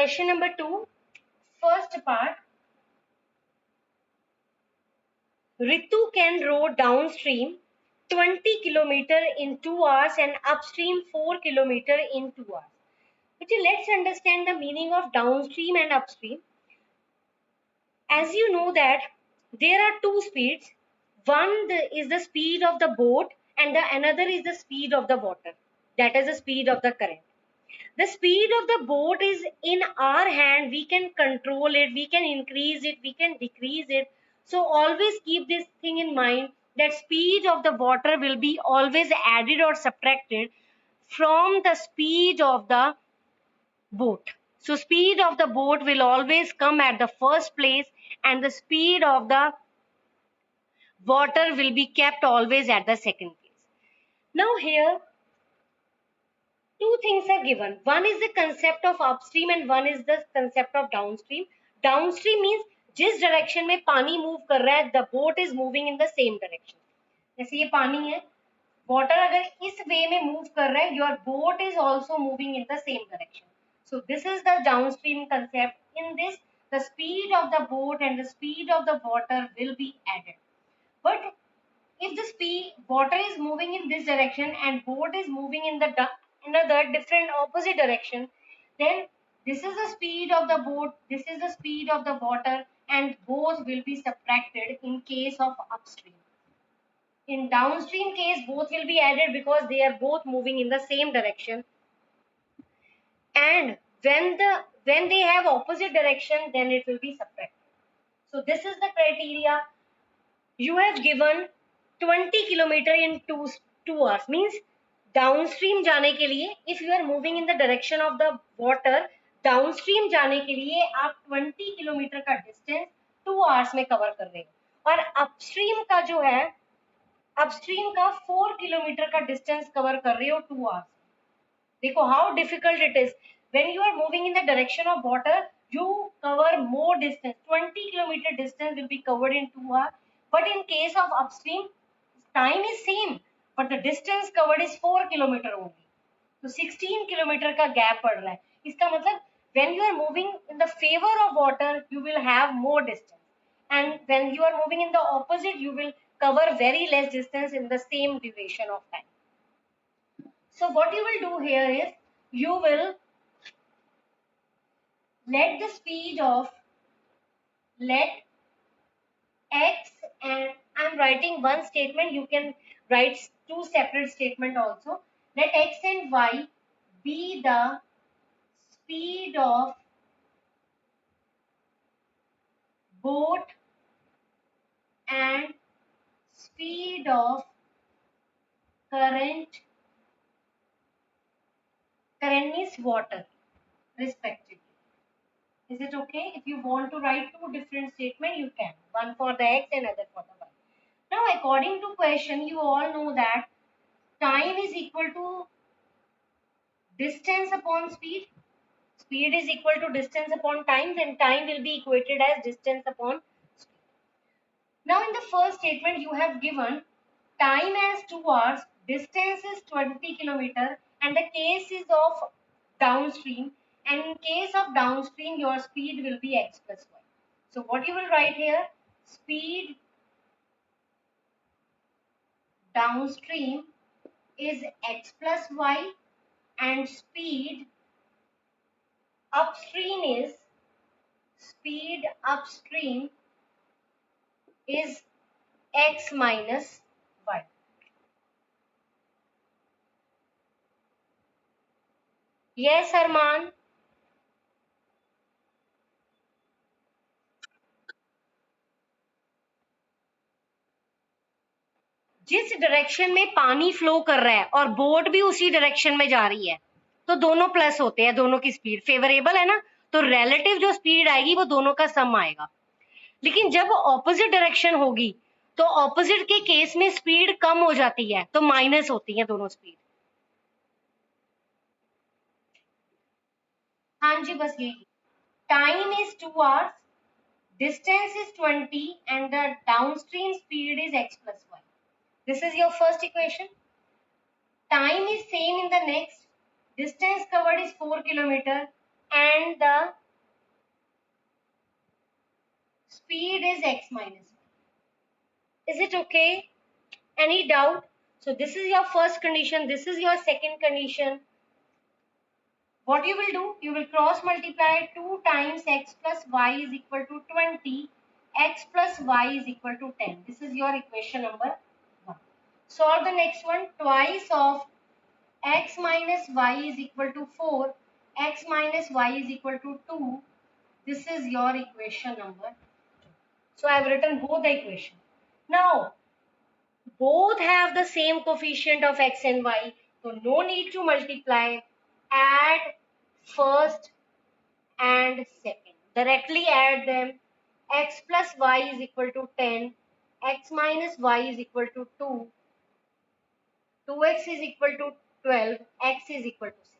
question number 2, first part. Ritu can row downstream 20 kilometer in 2 hours and upstream 4 kilometer in 2 hours. Okay, let's understand the meaning of downstream and upstream. As you know that there are two speeds. One is the speed of the boat and the another is the speed of the water. That is the speed of the current. The speed of the boat is in our hand. We can control it, we can increase it, we can decrease it. So always keep this thing in mind, that speed of the water will be always added or subtracted from the speed of the boat. So speed of the boat will always come at the first place and the speed of the water will be kept always at the second place. Now here two things are given. One is the concept of upstream and one is the concept of downstream. Downstream means जिस direction में पानी move कर रहा है, the boat is moving in the same direction. जैसे ये पानी है, water अगर इस वे में मूव कर रहा है, your boat is also moving in the same direction. So this is the downstream concept. In this, the speed of the boat and the speed of the water will be added. But if the speed water is moving in this direction and boat is moving in the another different opposite direction, then this is the speed of the boat, this is the speed of the water, and both will be subtracted in case of upstream. In downstream case, both will be added because they are both moving in the same direction. And when they have opposite direction, then it will be subtracted. So this is the criteria. You have given 20 kilometer in 2 hours, means downstream जाने के लिए if you are moving in the direction of the water, downstream जाने के लिए आप 20 kilometre का distance 2 hours में cover कर रहे हो, और अपस्ट्रीम का जो है, अपस्ट्रीम का 4 किलोमीटर का डिस्टेंस कवर कर रहे हो 2 आवर्स. देखो how difficult it is. When you are moving in the direction of water, you cover more distance. 20 kilometer distance will be covered in 2 hours. But in case of upstream, time is same, but the distance covered is 4 kilometer only. तो 16 kilometer का gap पड़ रहा है. इसका मतलब when you are moving in the favor of water, you will have more distance, and when you are moving in the opposite, you will cover very less distance in the same duration of time. So what you will do here is you will let the speed of let x, and I'm writing one statement, you can write two separate statement also. Let x and y be the speed of boat and speed of current means water respectively. Is it okay? If you want to write two different statements, you can. One for the x and other for the y. Now, according to question, you all know that time is equal to distance upon speed. Speed is equal to distance upon time, then time will be equated as distance upon speed. Now, in the first statement, you have given time as 2 hours, distance is 20 kilometer, and the case is of downstream. And in case of downstream, your speed will be x plus y. So what you will write here? Speed downstream is x plus y, and speed upstream is x minus y. Yes, Arman. जिस direction में पानी flow कर रहा है और boat भी उसी direction में जा रही है, तो दोनों प्लस होते हैं, दोनों की स्पीड फेवरेबल है ना, तो रिलेटिव जो स्पीड आएगी वो दोनों का सम आएगा. लेकिन जब ऑपोजिट डायरेक्शन होगी तो ऑपोजिट के केस में स्पीड कम हो जाती है, तो माइनस होती है दोनों स्पीड. हाँ जी, बस यही. Time is 2 hours, distance is 20, and the downstream speed is x plus y. This is your first equation. Time is same in the next. Distance covered is 4 kilometer. and the speed is x minus y. Is it okay? Any doubt? So this is your first condition, this is your second condition. What you will do, you will cross multiply 2 times x plus y is equal to 20, x plus y is equal to 10. This is your equation number 1. Solve the next one. Twice of x minus y is equal to 4, x minus y is equal to 2. This is your equation number 2. So I have written both the equation. Now, both have the same coefficient of x and y, so no need to multiply. Add first and second. Directly add them. X plus y is equal to 10. X minus y is equal to 2. 2x is equal to 12. X is equal to 6.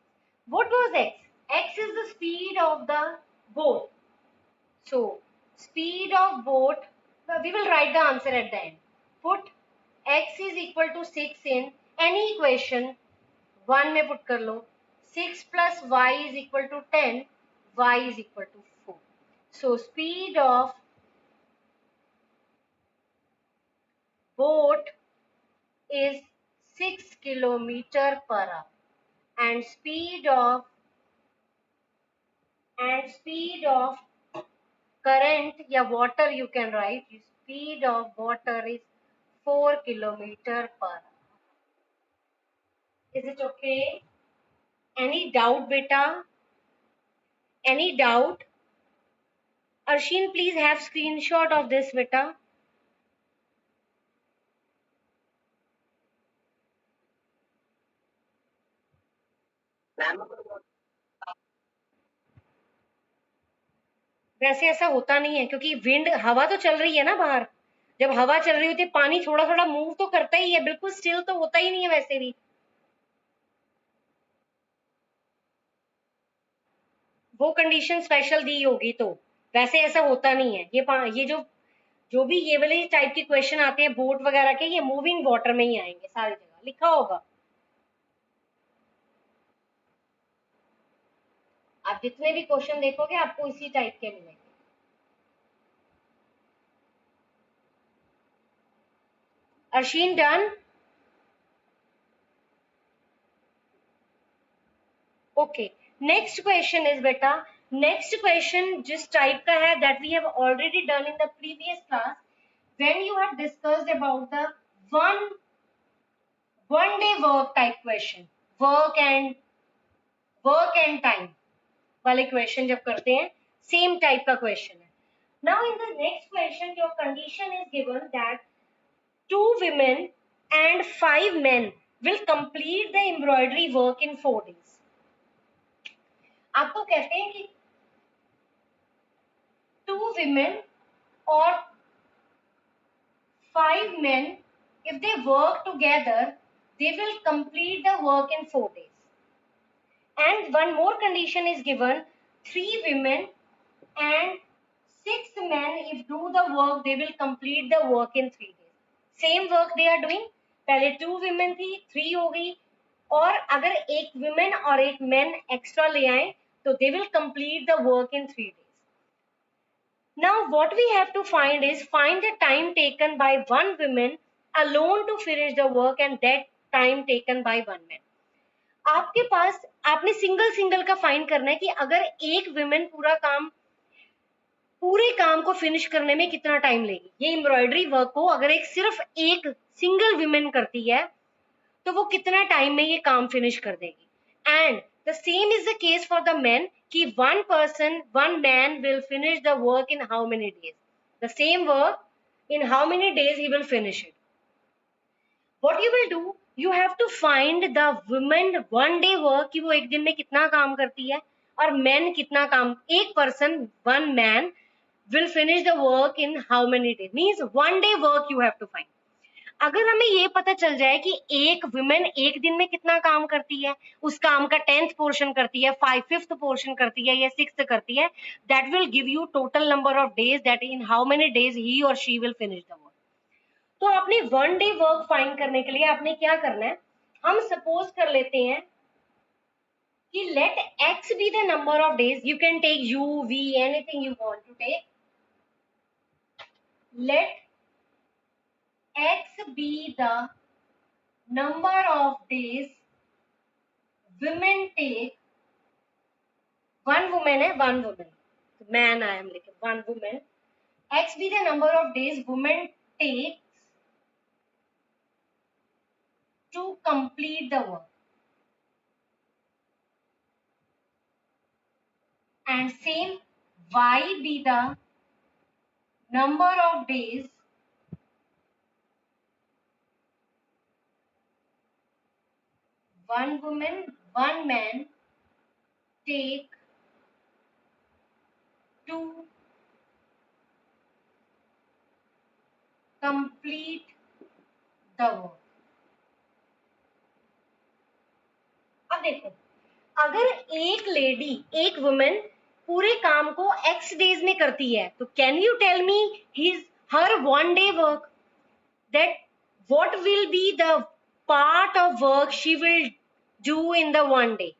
What was x? X is the speed of the boat. So, speed of boat, we will write the answer at the end. Put x is equal to 6 in any equation. 1 में put कर लो. 6 plus y is equal to 10. Y is equal to 4. So, speed of boat is 6 kilometer per hour, and speed of current या water you can write, speed of water is 4 kilometer per hour. Is it okay? Any doubt, beta? Any doubt? Arshin, please have screenshot of this, beta. वैसे ऐसा होता नहीं है क्योंकि wind, हवा तो चल रही है ना बाहर. जब हवा चल रही होती है पानी थोड़ा थोड़ा मूव तो करता ही है, बिल्कुल स्टिल तो होता ही नहीं है वैसे भी. वो कंडीशन स्पेशल दी होगी, तो वैसे ऐसा होता नहीं है. ये जो भी ये वाले टाइप के क्वेश्चन आते हैं बोट वगैरह के, ये मूविंग वाटर में ही आएंगे, सारी जगह लिखा होगा. आप जितने भी क्वेश्चन देखोगे आपको इसी टाइप के मिलेंगे. Arshin, done? Okay. Next question is beta. Next question जिस type का है that we have already done in the previous class when you have discussed about the one day work type question. Work and time वाले question जब करते हैं same type का question है. Now in the next question your condition is given that 2 women and 5 men will complete the embroidery work in 4 days. आपको कहते हैं कि 2 women or 5 men, if they work together, they will complete the work in 4 days. And one more condition is given, 3 women and 6 men, if do the work, they will complete the work in 3 days. Same work they are doing. पहले 2 women थी, 3 हो गई, और अगर एक women और एक men extra ले आए तो they will complete the work in 3 days. Now what we have to find is find the time taken by one woman alone to finish the work and that time taken by one man. आपके पास आपने single का find करना है कि अगर एक women पूरे काम को फिनिश करने में कितना टाइम लेगी. ये एम्ब्रॉयडरी वर्क को अगर सिर्फ एक सिंगल विमेन करती है तो वो कितना टाइम में ये काम फिनिश कर देगी. And the same is the case for the man कि one man will finish the work in how many days. The same work in how many days he will finish it. What you will do, you have to find the women one day work कि वो एक दिन में कितना काम करती है और men कितना काम. एक person, one man will finish the work in how many days, means one day work you have to find. अगर हमें ये पता चल जाए कि एक वुमेन एक दिन में कितना काम करती है, उस काम का 10th पोर्शन करती है, 5th पोर्शन करती है या 6th करती है, that will give you total number of days that in how many days he or she will finish the work. तो आपने वन डे वर्क फाइंड करने के लिए आपने क्या करना है, हम सपोज कर लेते हैं कि let x be the number of days. You can take u, v, anything you want to take. Let x be the number of days women take. One woman है, one woman. Man I am लिखे, one woman. X be the number of days women takes to complete the work. And same, y be the number of days one woman, one man take to complete the work. अब देखो, अगर एक lady, एक women पूरे काम को x days में करती है, तो can you tell me his her one day work, that what will be the part of work she will do in the one day?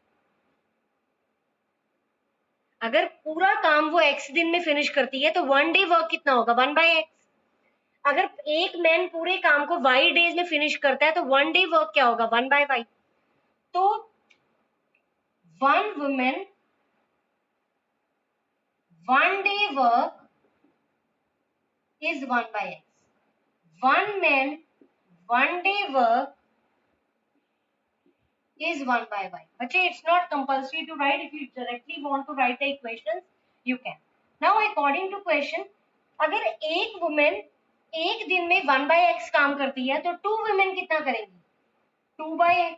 अगर पूरा काम वो x दिन में फिनिश करती है तो वन डे वर्क कितना होगा, 1/x. अगर एक मैन पूरे काम को y डेज में फिनिश करता है तो वन डे वर्क क्या होगा, 1/y. तो one women one day work is 1/x. One man one day work is 1/y. बच्चे, it's not compulsory to write. If you directly want to write the equations, you can. Now according to question, अगर एक women एक दिन में 1/x काम करती है तो टू वुमेन कितना करेंगी, 2/x.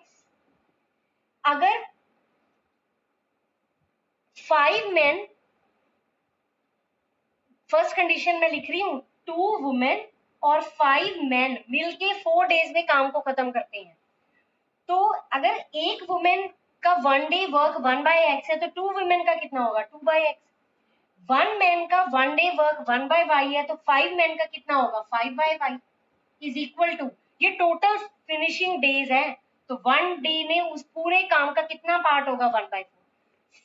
अगर 5 men, फर्स्ट कंडीशन में लिख रही हूं, 2 वुमेन और 5 men मिलके 4 डेज में काम को खत्म करते हैं, तो अगर एक वुमेन का वन डे वर्क 1/x है तो 2 वुमेन का कितना होगा, 2/x. वन मैन का वन डे वर्क 1/y है तो 5 मैन का कितना होगा, 5/y इज इक्वल टू, ये टोटल फिनिशिंग डेज है, तो वन डे में उस पूरे काम का कितना पार्ट होगा, 1/4.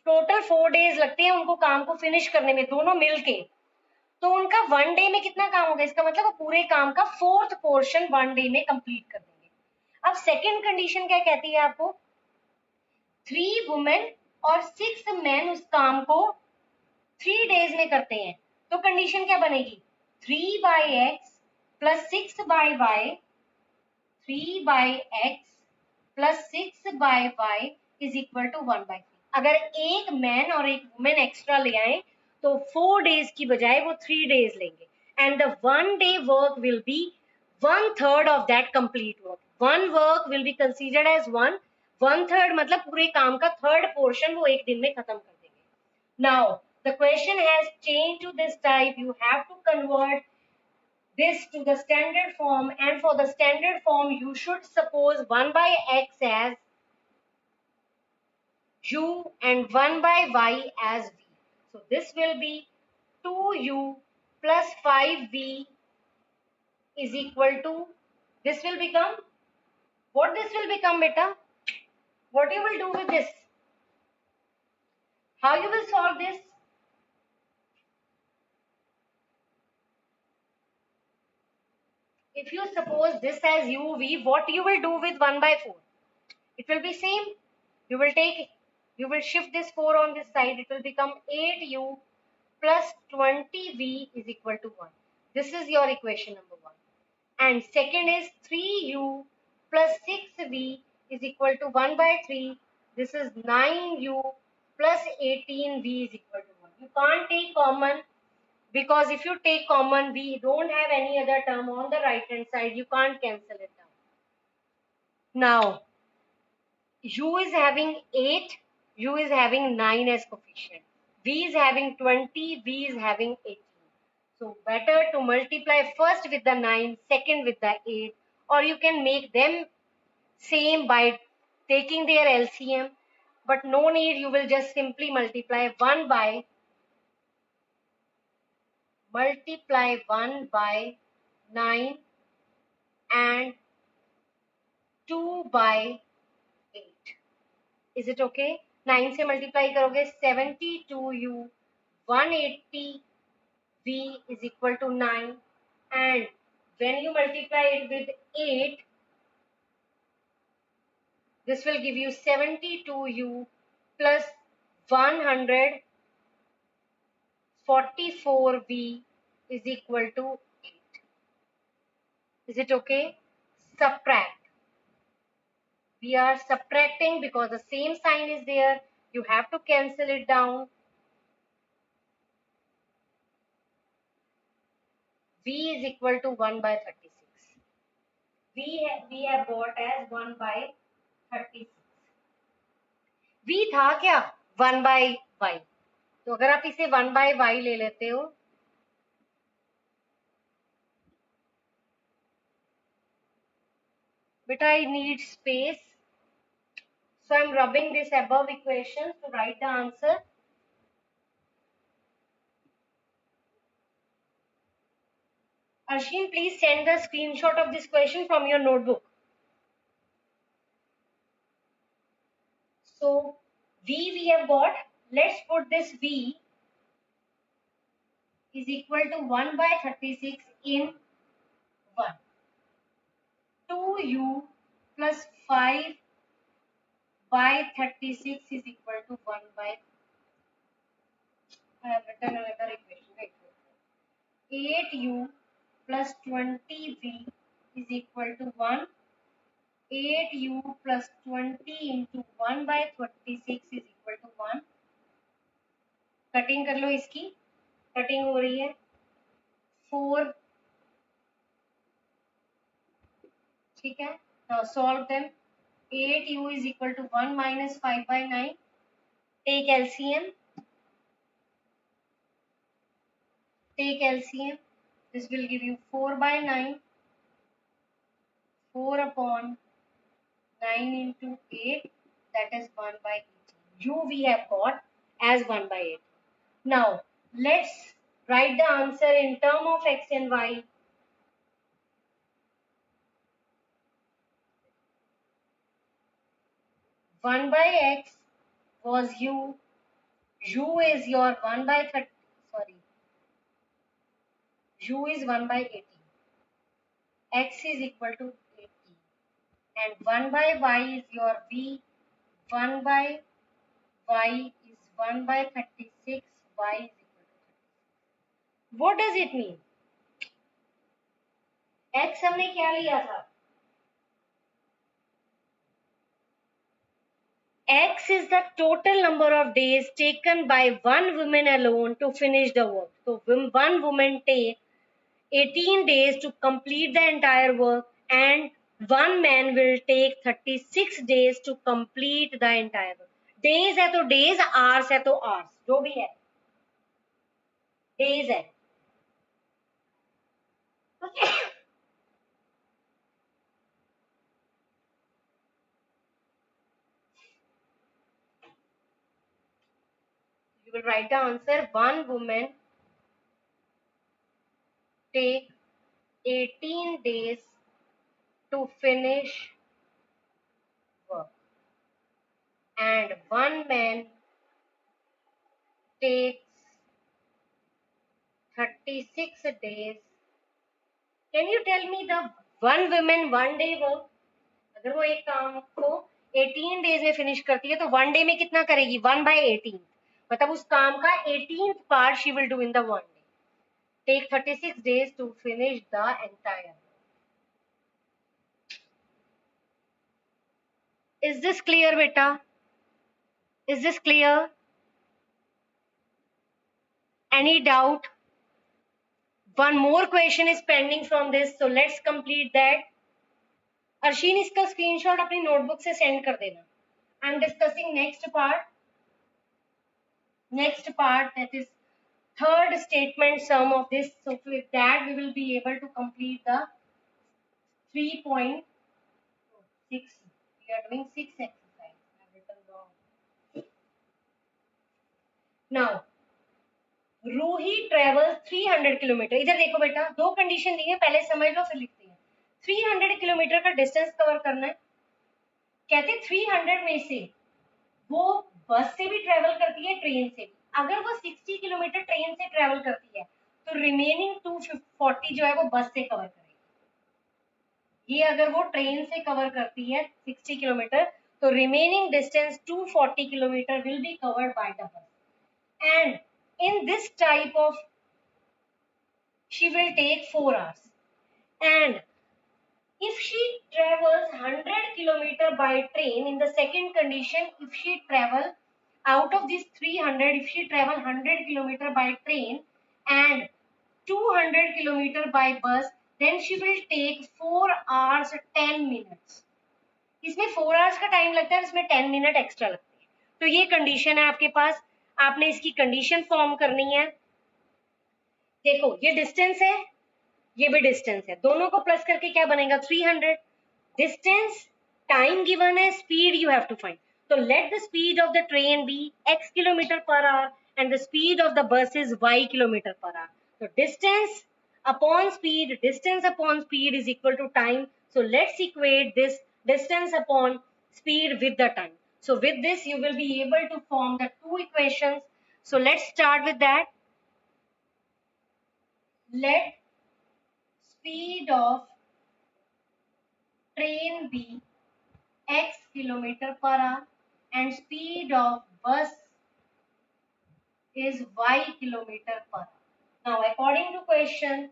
टोटल 4 डेज लगते हैं उनको काम को फिनिश करने में, दोनों मिलके, तो उनका वन डे में कितना काम होगा, इसका मतलब वो पूरे काम का फोर्थ पोर्शन वन डे में कंप्लीट कर देंगे. अब सेकेंड कंडीशन क्या कहती है आपको, 3 वुमेन और 6 मैन उस काम को 3 डेज में करते हैं, तो कंडीशन क्या बनेगी, 3/x plus 6/y, 3/x plus 6/y is equal to 1/3. अगर एक मैन और एक वुमेन एक्स्ट्रा ले आए तो 4 डेज की बजाय वो 3 डेज लेंगे, and the one day work will be 1/3 of that complete work. One work will be considered as 1/3, मतलब पूरे काम का थर्ड पोर्शन वो एक दिन में खत्म कर देंगे. Now the question has change to this type. You have to convert this to the standard form, and for the standard form you should suppose 1/x as u and 1/y as v. So this will be 2u plus 5v is equal to, this will become, what this will become beta, what you will do with this, how you will solve this. If you suppose this as uv, what you will do with 1/4, it will be same. You will take, you will shift this 4 on this side, it will become 8u plus 20v is equal to 1. This is your equation number 1. And second is 3u plus 6v is equal to 1/3. This is 9u plus 18v is equal to 1. You can't take common, because if you take common, we don't have any other term on the right hand side, you can't cancel it down. Now u is having 8, u is having 9 as coefficient, v is having 20, v is having 18. So better to multiply first with the 9, second with the 8, or you can make them same by taking their LCM, but no need, you will just simply multiply 1 by 9 and 2/8. Is it okay? 9 से multiply करोगे 72u 180v is equal to 9, and when you multiply it with 8, this will give you 72u plus 144v is equal to 8. Is it okay? Subtract. We are subtracting because the same sign is there. You have to cancel it down. V is equal to 1 by 36. We have got as 1 by 36. V था क्या 1 by y. तो अगर आप इसे 1 by y ले लेते हो, बेटा I need space, so I'm rubbing this above equation to write the answer. Arshin, please send the screenshot of this question from your notebook. So V we have got. Let's put this V is equal to 1 by 36 in 1. 2u plus 5 by 36 is equal to 1 by, I have written another equation, right? 8u plus 20v is equal to 1. 8u plus 20 into 1 by 36 is equal to 1. Cutting कर लो इसकी, cutting हो रही है 4. ठीक है, now solve them. 8u is equal to 1 minus 5 by 9. Take LCM. Take LCM. This will give you 4 by 9. 4 upon 9 into 8, that is 1 by 18. U we have got as 1 by 8. Now let's write the answer in term of x and y. 1 by x was u. U is your 1 by 30. Sorry. U is 1 by 18. X is equal to 80. And 1 by y is your v. 1 by y is 1 by 36. Y is equal to 36. What does it mean? X हमने क्या लिया था? X is the total number of days taken by one woman alone to finish the work. So one woman takes 18 days to complete the entire work, and one man will take 36 days to complete the entire work. Days है तो days, hours है तो hours, जो भी है days है. You will write the answer. One woman take 18 days to finish work, and one man takes 36 days. Can you tell me the one woman one day work? अगर वो एक काम को 18 डेज में फिनिश करती है तो वन डे में कितना करेगी? 1 by 18. मतलब उस काम का 18th part she will do in the one day. Take 36 days to finish the entire. Is this clear, beta? Is this clear? Any doubt? One more question is pending from this, so let's complete that. Arshin इसका screenshot अपनी notebook से send कर देना. I am discussing next part that is third statement sum of this. So with that we will be able to complete the 3.6. We are doing 6 exercise. I have written wrong. Now Ruhi travel 300 kilometre. इधर देखो बेटा, दो condition दी है, पहले समझ लो फिर लिखते हैं. 300 किलोमीटर का डिस्टेंस कवर करना है. कहते 300 में से वो बस से भी ट्रेवल करती है, ट्रेन से भी। अगर वो 60 किलोमीटर ट्रेन से ट्रेवल करती है तो रिमेनिंग 240 जो है वो बस से कवर करेगी। ये अगर वो ट्रेन से कवर करती है 60 किलोमीटर, तो remaining distance 240 kilometre will be covered by the bus. And in this type of she will take 4 hours. And if she travels 100 kilometer by train, in the second condition, if she travel out of these 300, if she travel 100 kilometer by train and 200 kilometer by bus, then she will take 4 hours 10 minutes. इसमें 4 hours का time लगता है, इसमें 10 minute extra लगते हैं। तो ये condition है आपके पास, आपने इसकी कंडीशन फॉर्म करनी है। देखो ये डिस्टेंस है, ये भी डिस्टेंस है, दोनों को प्लस करके क्या बनेगा 300। डिस्टेंस, टाइम गिवन है, speed you have to find. तो let the speed of the train be x kilometre per hour and the speed of the bus is y kilometre per hour. तो distance upon speed, distance upon speed is equal to time. So let's equate this distance upon speed with the time. So with this you will be able to form the two equations. So let's start with that. Let speed of train be x kilometer per hour and speed of bus is y kilometer per hour. Now according to question,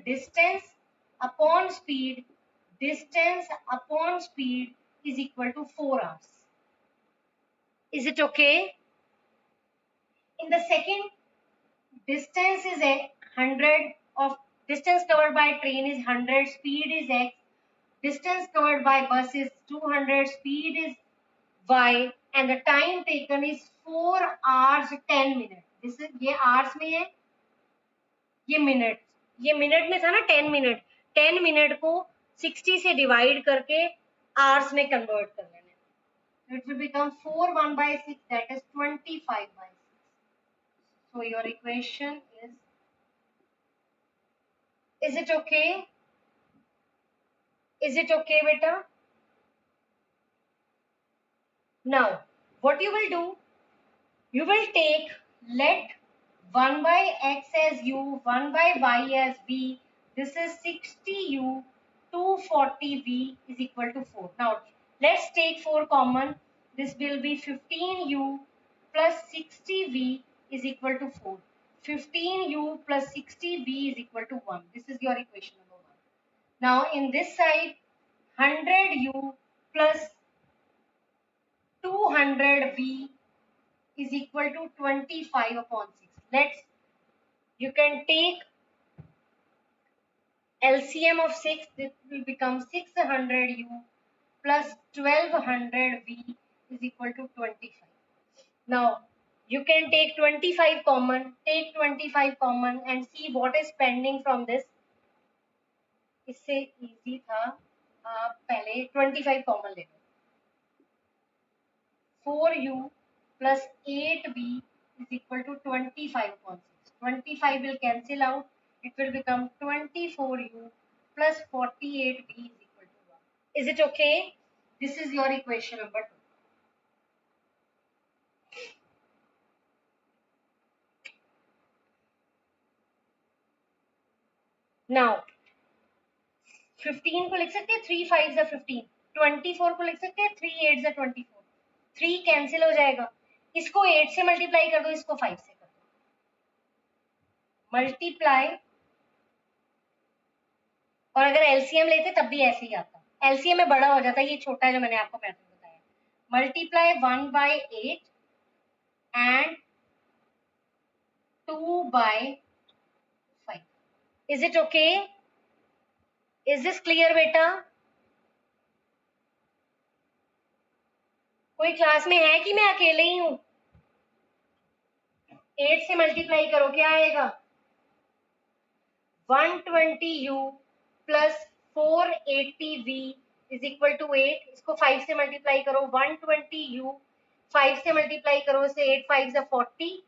distance upon speed is equal to 4 hours. Is it okay? In the second, distance is a 100 of distance covered by train is 100, speed is x, distance covered by bus is 200, speed is y, and the time taken is 4 hours 10 minutes. This is ये hours में है, ये minute में था ना 10 minute, 10 minute को 60 से divide करके hours में कन्वर्ट कर लेना है। So it will become 4 1 by 6, that is 25 by 6. So your equation is it okay? Is it okay, beta? Now, what you will do, you will take, let 1 by x as u, 1 by y as v. This is 60u, 240v is equal to 4. Now, let's take 4 common. This will be 15u plus 60v is equal to 4. 15u plus 60v is equal to 1. This is your equation number 1. Now, in this side, 100u plus 200v is equal to 25 upon 6. You can take LCM of 6, this will become 600u plus 1200v is equal to 25. Now, you can take 25 common, and see what is pending from this. इससे easy था, आप पहले 25 common ले लो। 4u plus 8v is equal to 25 upon 6. 25 will cancel out. It will become 24u plus 48v is equal to 1. Is it okay? This is your equation number 2. Now, 15 को लिख सकते हैं 3 5 are 15, 24 को लिख सकते हैं 3 8 are 24, 3 कैंसिल हो जाएगा, इसको 8 से मल्टीप्लाई कर दो, इसको 5 से कर दो, मल्टीप्लाई, और अगर एलसीएम लेते तब भी ऐसे ही आता, एलसीएम में बड़ा हो जाता है, ये छोटा है जो मैंने आपको पैटर्न बताया। Multiply 1 by 8 and 2 by 5. Is it okay? Is this clear बेटा? कोई क्लास में है कि मैं अकेले ही हूं? 8 से मल्टीप्लाई करो, क्या आएगा? 120u plus 480v is equal to 8. इसको 5 से मल्टीप्लाई करो, 120u 5 से मल्टीप्लाई करो, से 8 5 are 40,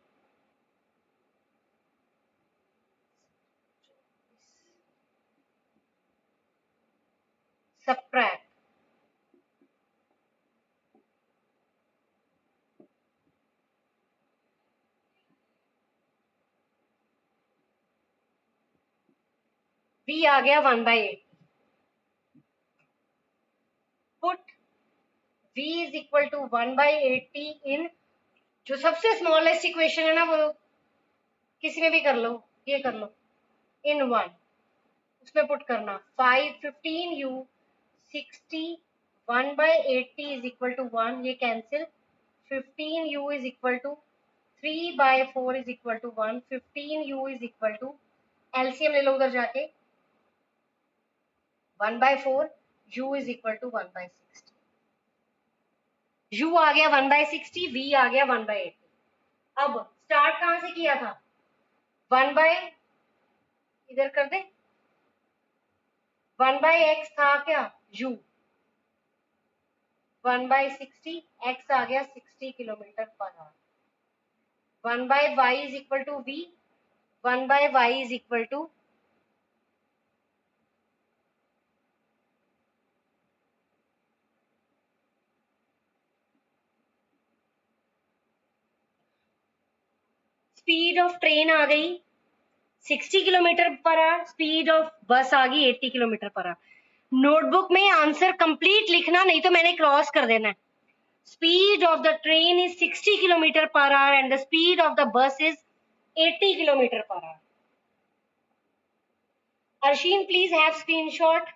subtract v आ गया 1/8. Put v is equal to 1/80 in, जो सबसे स्मॉलेस्ट इक्वेशन है ना वो किसी में भी कर लो, ये कर लो, इन 1, उसमें पुट करना 15u 60 1/80 इज इक्वल टू 1, ये cancel, 15u is equal to 3/4 is equal to 1, 15u is equal to, LCM ले लो उधर जाके, 1/4, u is equal to 1/60. u आ गया 1/60, v आ गया 1/80. अब स्टार्ट कहां से किया था, 1 इधर कर दे, 1/x था क्या, u, 1/60, x आ गया 60 kilometre per hour. 1/y is equal to v, 1/y is equal to speed of train आ गई 60 kilometre per our, speed of बस आ गई 80 किलोमीटर पर आवर. नोटबुक में आंसर कंप्लीट लिखना, नहीं तो मैंने क्रॉस कर देना है. Speed of the train is 60 kilometer per hour and the speed of the bus is 80 kilometer per hour. Arshin, please have screenshot.